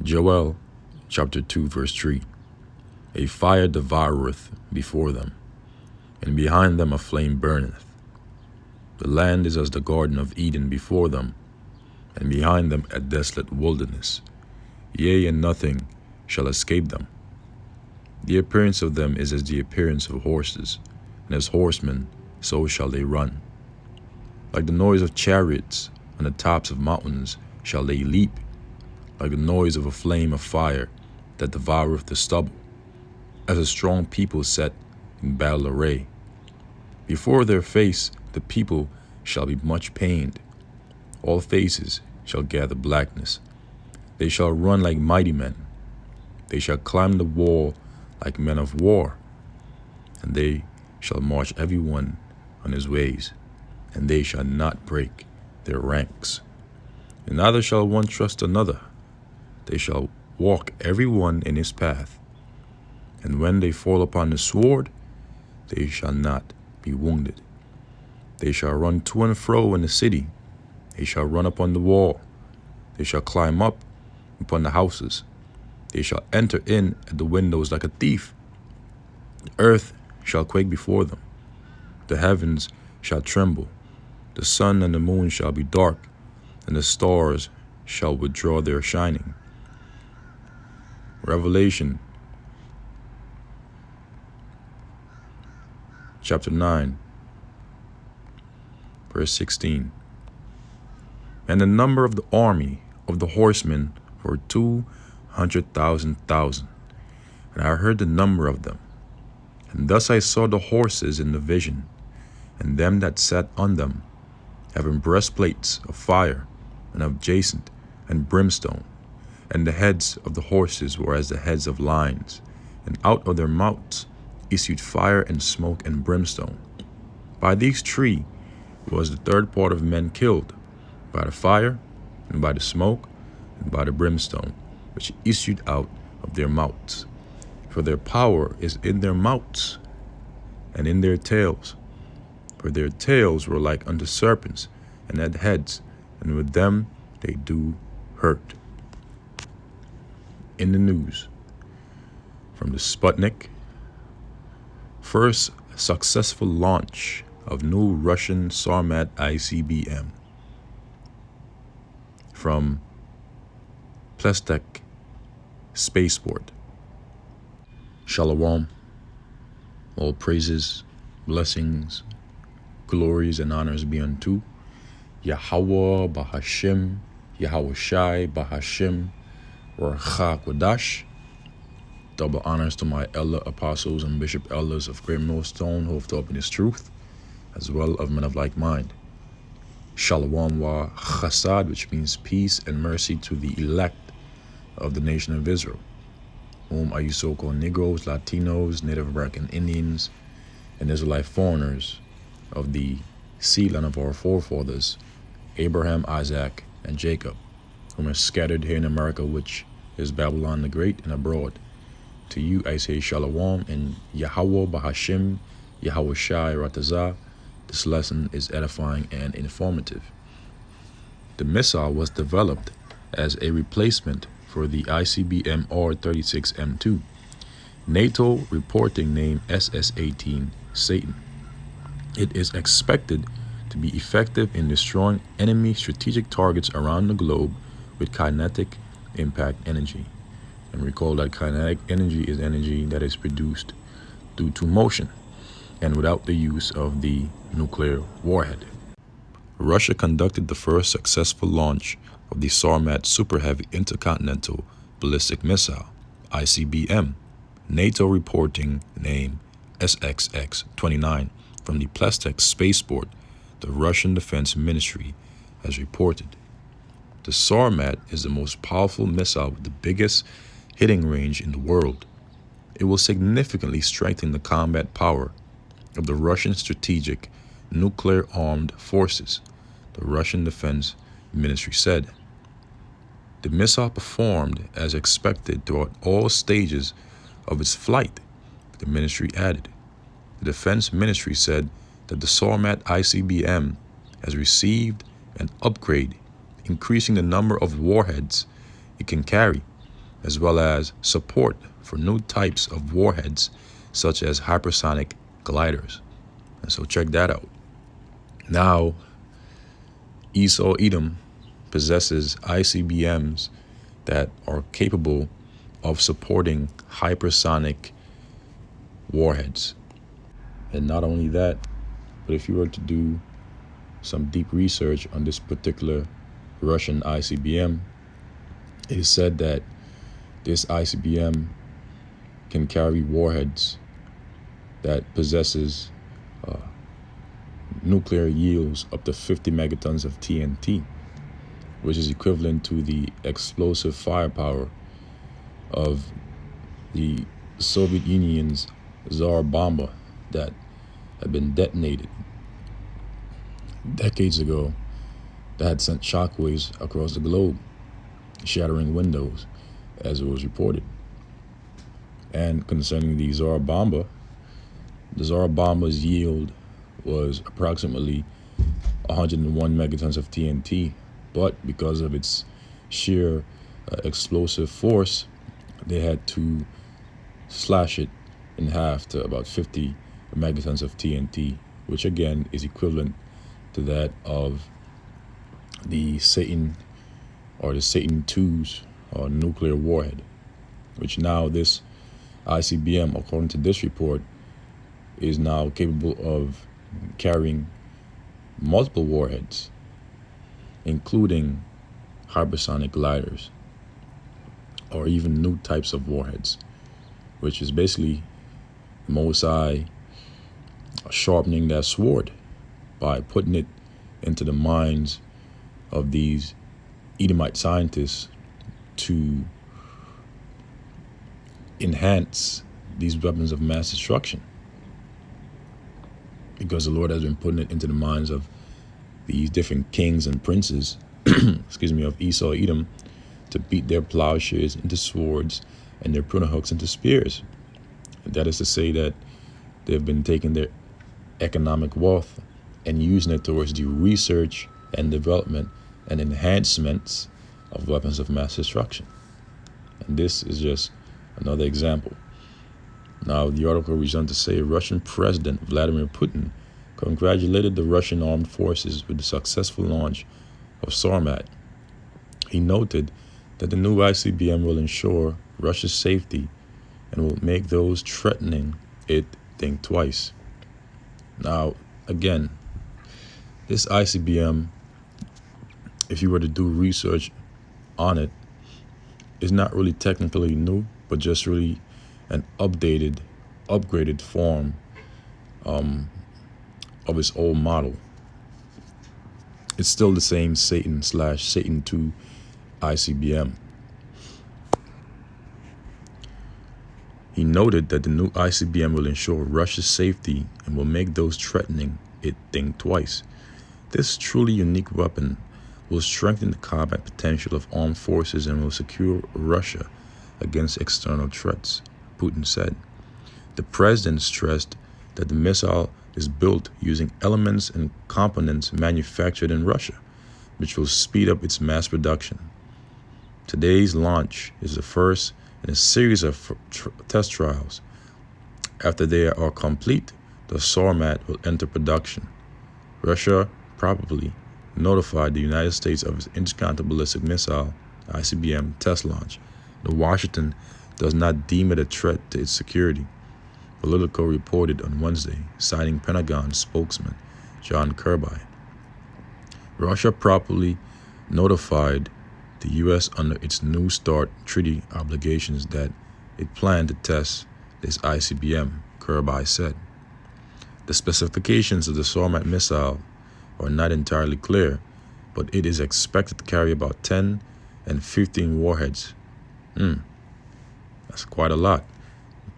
Joel chapter 2 verse 3. A fire devoureth before them, and behind them a flame burneth. The land is as the garden of Eden before them, and behind them a desolate wilderness. Yea, and nothing shall escape them. The appearance of them is as the appearance of horses, and as horsemen so shall they run. Like the noise of chariots on the tops of mountains shall they leap, like the noise of a flame of fire that devoureth the stubble, as a strong people set in battle array. Before their face the people shall be much pained. All faces shall gather blackness. They shall run like mighty men. They shall climb the wall like men of war. And they shall march every one on his ways, and they shall not break their ranks. And neither shall one trust another. They shall walk every one in his path. And when they fall upon the sword, they shall not be wounded. They shall run to and fro in the city. They shall run upon the wall. They shall climb up upon the houses. They shall enter in at the windows like a thief. The earth shall quake before them. The heavens shall tremble. The sun and the moon shall be dark, and the stars shall withdraw their shining. Revelation chapter 9, verse 16. And the number of the army of the horsemen were 200,000. And I heard the number of them. And thus I saw the horses in the vision, and them that sat on them, having breastplates of fire, and of jacinth, and brimstone. And the heads of the horses were as the heads of lions, and out of their mouths issued fire and smoke and brimstone. By these three was the third part of men killed, by the fire, and by the smoke, and by the brimstone, which issued out of their mouths. For their power is in their mouths, and in their tails. For their tails were like unto serpents, and had heads, and with them they do hurt. In the news, from the Sputnik, first successful launch of new Russian Sarmat ICBM. From Plestek Spaceport. Shalom. All praises, blessings, glories, and honors be unto Yahweh Bahashim, Yahweh Shai Bahashim, Racha Kodash. Double honors to my elder apostles and bishop elders of Great Millstone who have taught me this truth, as well of men of like mind. Shalom wa chasad, which means peace and mercy to the elect of the nation of Israel, whom are you so-called Negroes, Latinos, Native American Indians, and Israelite foreigners of the seed line of our forefathers, Abraham, Isaac, and Jacob, whom are scattered here in America, which is Babylon the Great, and abroad. To you I say Shalom and Yahweh Bahashim, Yahweh Shai Ratazah. This lesson is edifying and informative. The missile was developed as a replacement for the ICBM R-36M2. NATO reporting name SS-18 Satan. It is expected to be effective in destroying enemy strategic targets around the globe with kinetic impact energy. And recall that kinetic energy is energy that is produced due to motion and without the use of the nuclear warhead. Russia conducted the first successful launch of the Sarmat Super Heavy Intercontinental Ballistic Missile, ICBM, NATO reporting name SXX-29 from the Plestek Spaceport, the Russian Defense Ministry has reported. The Sarmat is the most powerful missile with the biggest hitting range in the world. It will significantly strengthen the combat power of the Russian strategic nuclear-armed forces, the Russian Defense Ministry said. The missile performed as expected throughout all stages of its flight, the ministry added. The Defense Ministry said that the Sarmat ICBM has received an upgrade, increasing the number of warheads it can carry as well as support for new types of warheads such as hypersonic gliders. And so check that out. Now, Esau Edom possesses ICBMs that are capable of supporting hypersonic warheads. And not only that, but if you were to do some deep research on this particular Russian ICBM, it is said that this ICBM can carry warheads that possesses nuclear yields up to 50 megatons of TNT, which is equivalent to the explosive firepower of the Soviet Union's Tsar bomber that had been detonated decades ago, that had sent shockwaves across the globe, shattering windows, as it was reported. And concerning the Tsar bomber's yield was approximately 101 megatons of TNT, but because of its sheer explosive force, they had to slash it in half to about 50 megatons of TNT, which again is equivalent to that of the Satan or the Satan II's nuclear warhead, which now this ICBM, according to this report, is now capable of carrying multiple warheads, including hypersonic gliders or even new types of warheads, which is basically Mosai sharpening that sword by putting it into the minds of these Edomite scientists to enhance these weapons of mass destruction, because the Lord has been putting it into the minds of these different kings and princes of Esau Edom, to beat their plowshares into swords and their pruning hooks into spears. That is to say that they've been taking their economic wealth and using it towards the research and development and enhancements of weapons of mass destruction. And this is just another example. Now, the article goes on to say Russian President Vladimir Putin congratulated the Russian armed forces with the successful launch of Sarmat. He noted that the new ICBM will ensure Russia's safety and will make those threatening it think twice. Now, again, this ICBM, if you were to do research on it, is not really technically new, but just really an upgraded form of its old model. It's still the same Satan II ICBM. He noted that the new ICBM will ensure Russia's safety and will make those threatening it think twice. This truly unique weapon will strengthen the combat potential of armed forces and will secure Russia against external threats, Putin said. The president stressed that the missile is built using elements and components manufactured in Russia, which will speed up its mass production. Today's launch is the first in a series of test trials. After they are complete, the Sarmat will enter production. Russia probably notified the United States of its intercontinental ballistic missile, ICBM, test launch. The Washington does not deem it a threat to its security, Politico reported on Wednesday, citing Pentagon spokesman John Kirby. Russia properly notified the U.S. under its New START treaty obligations that it planned to test this ICBM, Kirby said. The specifications of the Sarmat missile are not entirely clear, but it is expected to carry about 10 and 15 warheads. That's quite a lot.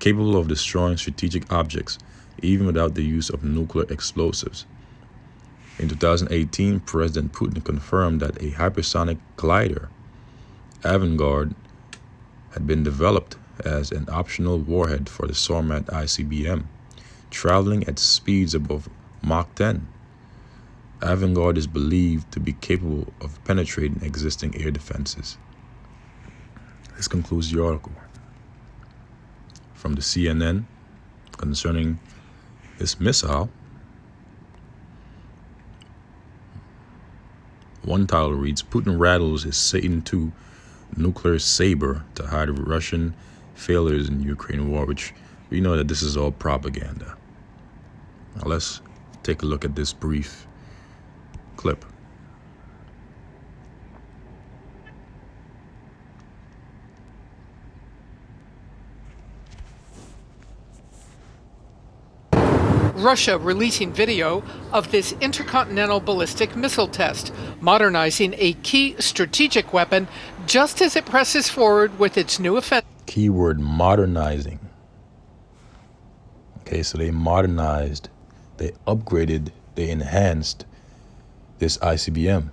Capable of destroying strategic objects, even without the use of nuclear explosives. In 2018, President Putin confirmed that a hypersonic glider, Avangard, had been developed as an optional warhead for the Sarmat ICBM, traveling at speeds above Mach 10. Avangard is believed to be capable of penetrating existing air defenses. This concludes the article from the CNN concerning this missile. One title reads, Putin rattles his Satan II nuclear saber to hide Russian failures in Ukraine war, which we know that this is all propaganda. Now let's take a look at this brief clip. Russia releasing video of this intercontinental ballistic missile test, modernizing a key strategic weapon just as it presses forward with its new offensive. Keyword modernizing. Okay, so they modernized, they upgraded, they enhanced this ICBM.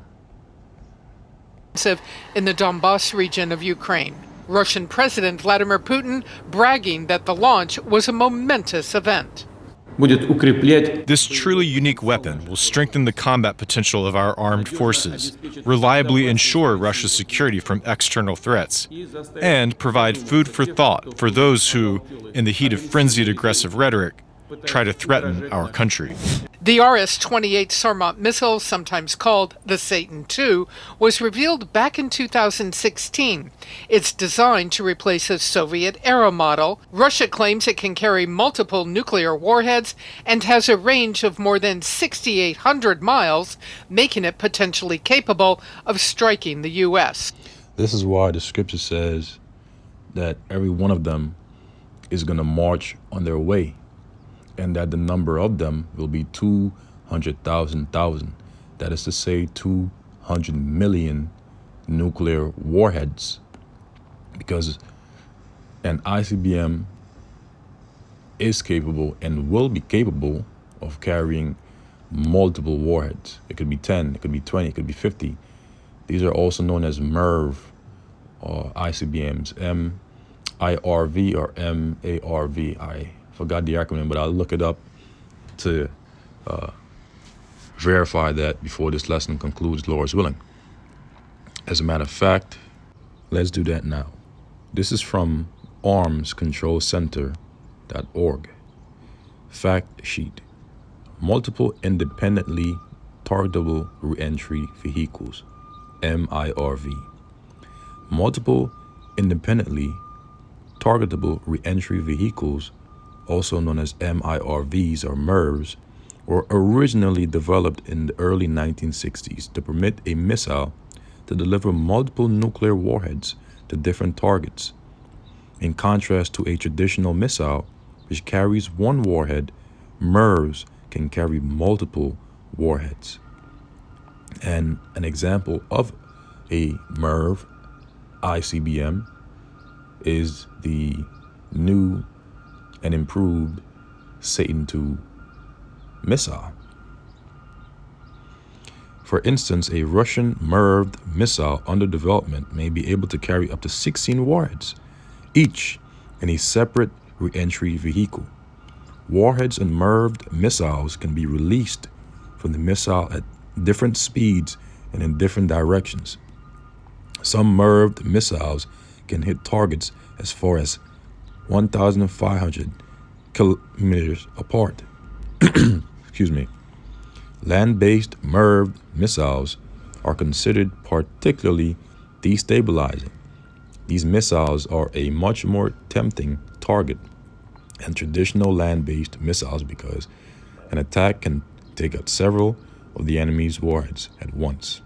In the Donbass region of Ukraine. Russian President Vladimir Putin bragging that the launch was a momentous event. This truly unique weapon will strengthen the combat potential of our armed forces, reliably ensure Russia's security from external threats, and provide food for thought for those who, in the heat of frenzied aggressive rhetoric, try to threaten our country. The RS-28 Sarmat missile, sometimes called the Satan II, was revealed back in 2016. It's designed to replace a Soviet-era model. Russia claims it can carry multiple nuclear warheads and has a range of more than 6,800 miles, making it potentially capable of striking the U.S. This is why the scripture says that every one of them is going to march on their way, and that the number of them will be 200,000. That is to say 200 million nuclear warheads, because an ICBM is capable and will be capable of carrying multiple warheads. It could be 10, it could be 20, it could be 50. These are also known as MIRV or ICBMs, MIRV or MARV. I forgot the acronym, but I'll look it up to verify that before this lesson concludes, Lord's willing. As a matter of fact, let's do that now. This is from armscontrolcenter.org. Fact sheet. Multiple independently targetable reentry vehicles, MIRV. Multiple independently targetable reentry vehicles, also known as MIRVs or MIRVs, were originally developed in the early 1960s to permit a missile to deliver multiple nuclear warheads to different targets. In contrast to a traditional missile, which carries one warhead, MIRVs can carry multiple warheads. And an example of a MIRV ICBM is the new and improved Satan II missile. For instance, a Russian MIRV missile under development may be able to carry up to 16 warheads, each in a separate reentry vehicle. Warheads and MIRV missiles can be released from the missile at different speeds and in different directions. Some MIRV missiles can hit targets as far as 1,500 kilometers apart. Excuse me. Land-based MIRV missiles are considered particularly destabilizing. These missiles are a much more tempting target than traditional land-based missiles because an attack can take out several of the enemy's warheads at once.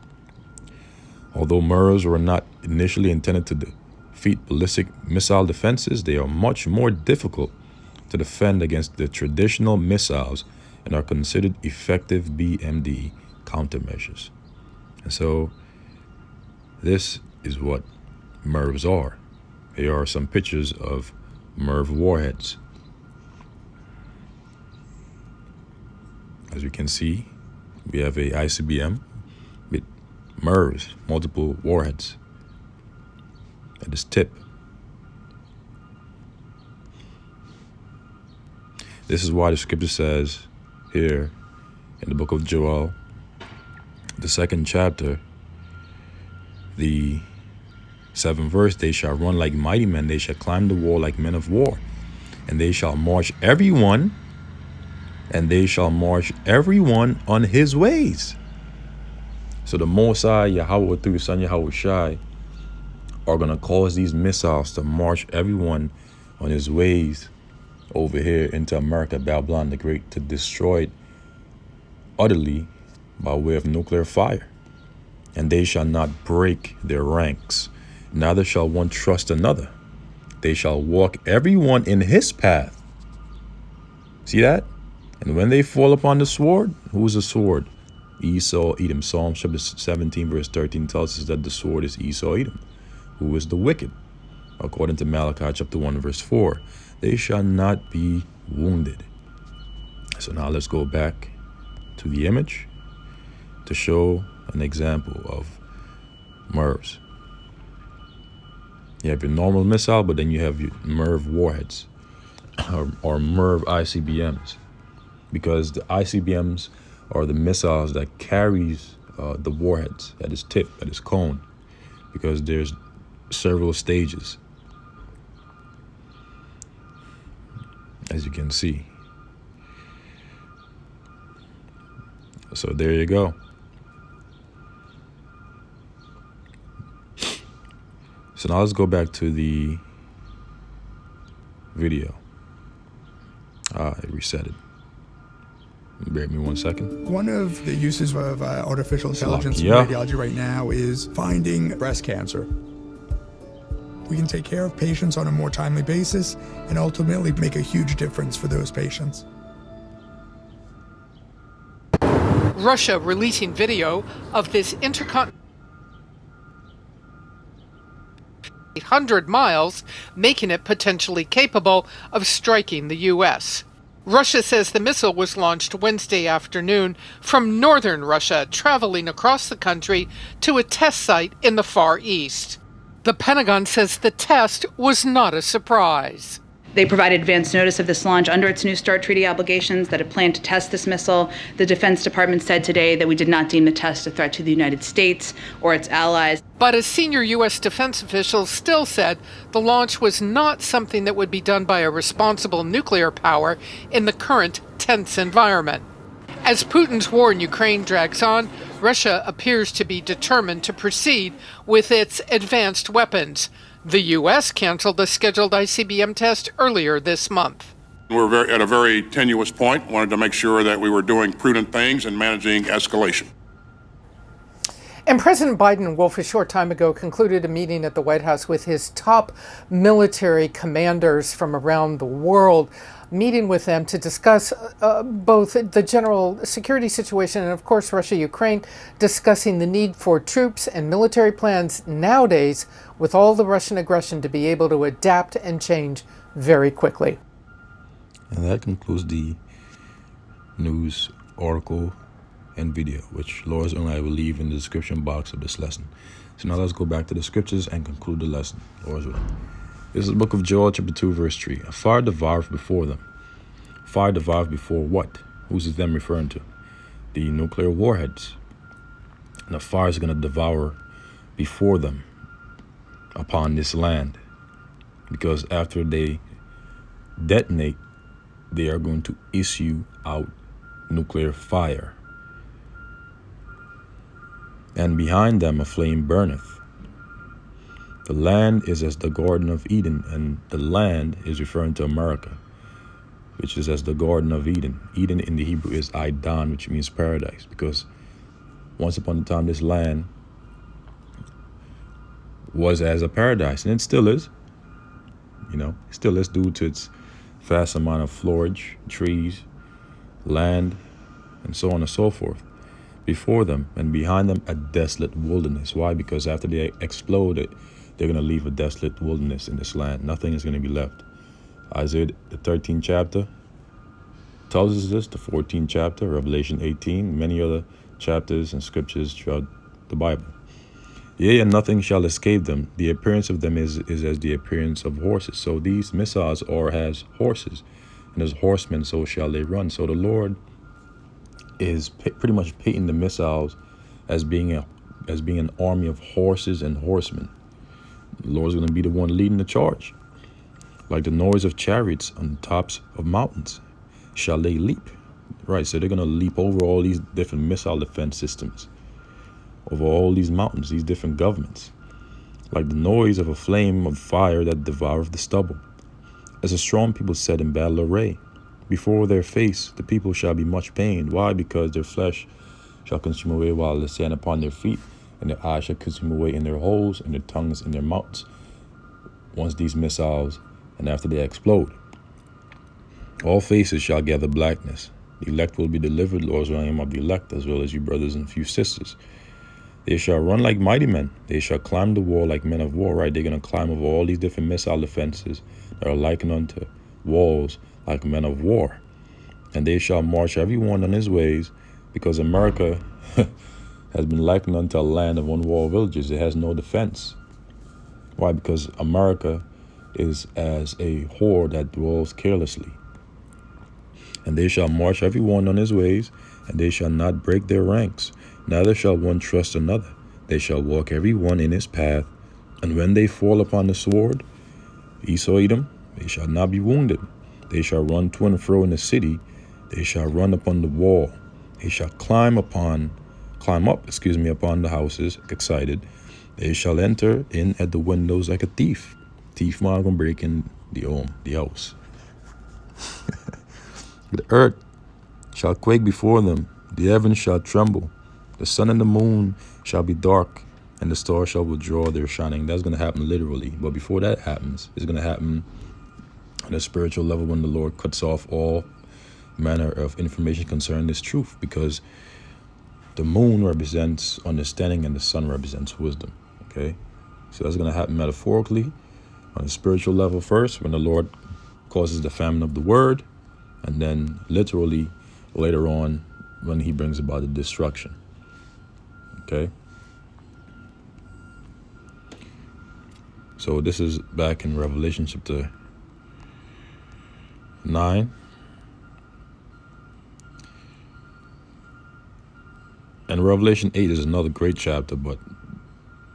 Although MIRVs were not initially intended to defeat ballistic missile defenses, they are much more difficult to defend against the traditional missiles and are considered effective BMD countermeasures. And so this is what MIRVs are. Here are some pictures of MIRV warheads. As you can see, we have a ICBM with MIRVs, multiple warheads at its tip. This is why the scripture says here in the book of Joel, the 2nd chapter, the 7th verse, they shall run like mighty men, they shall climb the wall like men of war, and they shall march everyone on his ways. So the Mosai, Yahweh through his son Yahweh Shai, are going to cause these missiles to march everyone on his ways over here into America, Babylon the Great, to destroy it utterly by way of nuclear fire. And they shall not break their ranks, neither shall one trust another. They shall walk everyone in his path. See that? And when they fall upon the sword, who's the sword? Esau, Edom. Psalm chapter 17, verse 13 tells us that the sword is Esau, Edom, who is the wicked. According to Malachi chapter 1, verse 4, they shall not be wounded. So now let's go back to the image to show an example of MIRVs. You have your normal missile, but then you have your MIRV warheads or MIRV ICBMs, because the ICBMs are the missiles that carries the warheads at its tip, at its cone, because there's several stages, as you can see. So there you go. So now let's go back to the video. It reset it. Bear with me 1 second. One of the uses of artificial intelligence in Yeah. radiology right now is finding breast cancer. We can take care of patients on a more timely basis and ultimately make a huge difference for those patients. Russia releasing video of this intercontinental 800 miles, making it potentially capable of striking the U.S. Russia says the missile was launched Wednesday afternoon from northern Russia, traveling across the country to a test site in the Far East. The Pentagon says the test was not a surprise. They provided advance notice of this launch under its New START treaty obligations that it planned to test this missile. The Defense Department said today that we did not deem the test a threat to the United States or its allies. But a senior U.S. defense official still said the launch was not something that would be done by a responsible nuclear power in the current tense environment. As Putin's war in Ukraine drags on, Russia appears to be determined to proceed with its advanced weapons. The U.S. canceled the scheduled ICBM test earlier this month. We're at a very tenuous point. Wanted to make sure that we were doing prudent things and managing escalation. And President Biden, Wolf, a short time ago, concluded a meeting at the White House with his top military commanders from around the world, meeting with them to discuss both the general security situation and, of course, Russia-Ukraine, discussing the need for troops and military plans nowadays with all the Russian aggression to be able to adapt and change very quickly. And that concludes the news article and video, which Laura's and I will leave in the description box of this lesson. So now let's go back to the scriptures and conclude the lesson. Laura's will. This is the book of Joel, chapter 2, verse 3. A fire devoureth before them. Fire devoureth before what? Who's them referring to? The nuclear warheads. And the fire is going to devour before them upon this land. Because after they detonate, they are going to issue out nuclear fire. And behind them a flame burneth. The land is as the Garden of Eden, and the land is referring to America, which is as the Garden of Eden. Eden in the Hebrew is Aidan, which means paradise, because once upon a time this land was as a paradise, and it still is. You know, it still is due to its vast amount of florage, trees, land, and so on and so forth. Before them and behind them a desolate wilderness. Why? Because after they explode, they're going to leave a desolate wilderness in this land. Nothing is going to be left. Isaiah, the 13th chapter, tells us this, the 14th chapter, Revelation 18, many other chapters and scriptures throughout the Bible. Yea, and nothing shall escape them. The appearance of them is as the appearance of horses. So these missiles are as horses, and as horsemen, so shall they run. So the Lord is pretty much painting the missiles as being an army of horses and horsemen. The Lord's going to be the one leading the charge. Like the noise of chariots on the tops of mountains shall they leap. Right, so they're going to leap over all these different missile defense systems, over all these mountains, these different governments. Like the noise of a flame of fire that devoureth the stubble. As a strong people set in battle array. Before their face the people shall be much pained. Why? Because their flesh shall consume away while they stand upon their feet, and their eyes shall consume away in their holes, and their tongues in their mouths. Once these missiles, and after they explode, all faces shall gather blackness. The elect will be delivered, Lord's name of the elect, as well as you brothers and few sisters. They shall run like mighty men. They shall climb the wall like men of war, right? They're going to climb over all these different missile defenses that are likened unto walls like men of war. And they shall march every one on his ways, because America has been likened unto a land of unwalled villages. It has no defense. Why? Because America is as a whore that dwells carelessly. And they shall march every one on his ways, and they shall not break their ranks. Neither shall one trust another. They shall walk every one in his path. And when they fall upon the sword, Esau Edom, they shall not be wounded. They shall run to and fro in the city. They shall run upon the wall. They shall climb up, upon the houses, excited. They shall enter in at the windows like a thief. Thief man gonna break in the house. The earth shall quake before them. The heavens shall tremble. The sun and the moon shall be dark, and the stars shall withdraw their shining. That's going to happen literally. But before that happens, it's going to happen on a spiritual level when the Lord cuts off all manner of information concerning this truth, because the moon represents understanding and the sun represents wisdom. Okay, so that's going to happen metaphorically on a spiritual level first, when the Lord causes the famine of the word, and then literally later on when he brings about the destruction. Okay, so this is back in Revelation chapter 9. And Revelation 8 is another great chapter, but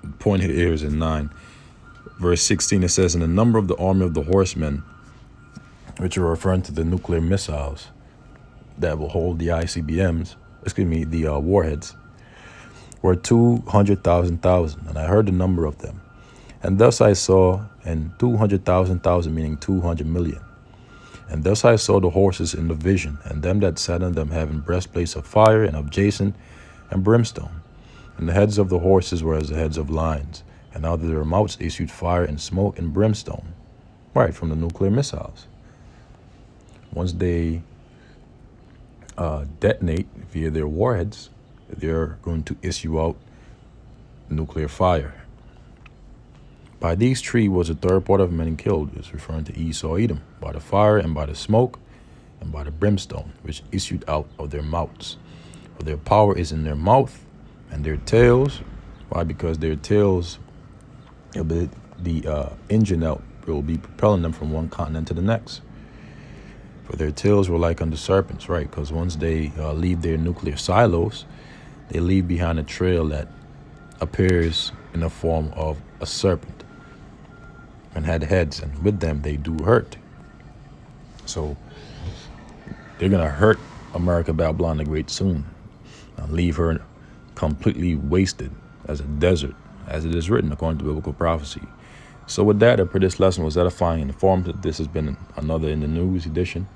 the point here is in 9. Verse 16, it says, "And the number of the army of the horsemen," which are referring to the nuclear missiles that will hold the ICBMs, the warheads, were 200,000. And I heard the number of them. And thus I saw, and 200,000, meaning 200 million. And thus I saw the horses in the vision, and them that sat on them having breastplates of fire and of jacinth and brimstone. And the heads of the horses were as the heads of lions, and out of their mouths issued fire and smoke and brimstone. Right, from the nuclear missiles. Once they detonate via their warheads, they're going to issue out nuclear fire. By these three was a third part of men killed. It's referring to Esau Edom, by the fire and by the smoke and by the brimstone, which issued out of their mouths. For their power is in their mouth and their tails. Why? Because their tails, the engine out will be propelling them from one continent to the next. For their tails were like unto serpents, right? Because once they leave their nuclear silos, they leave behind a trail that appears in the form of a serpent and had heads, and with them they do hurt. So they're going to hurt America, Babylon the Great soon, and leave her completely wasted as a desert, as it is written according to biblical prophecy. So with that, I pray this lesson was edifying and informative. This has been another in the news edition.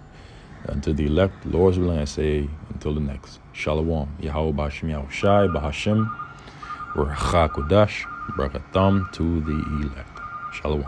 Until the elect, Lord's willing, I say until the next. Shalom. Yahweh B'Hashem Yahushai B'Hashem Ruach HaKodesh. Brakatam to the elect. Shalom.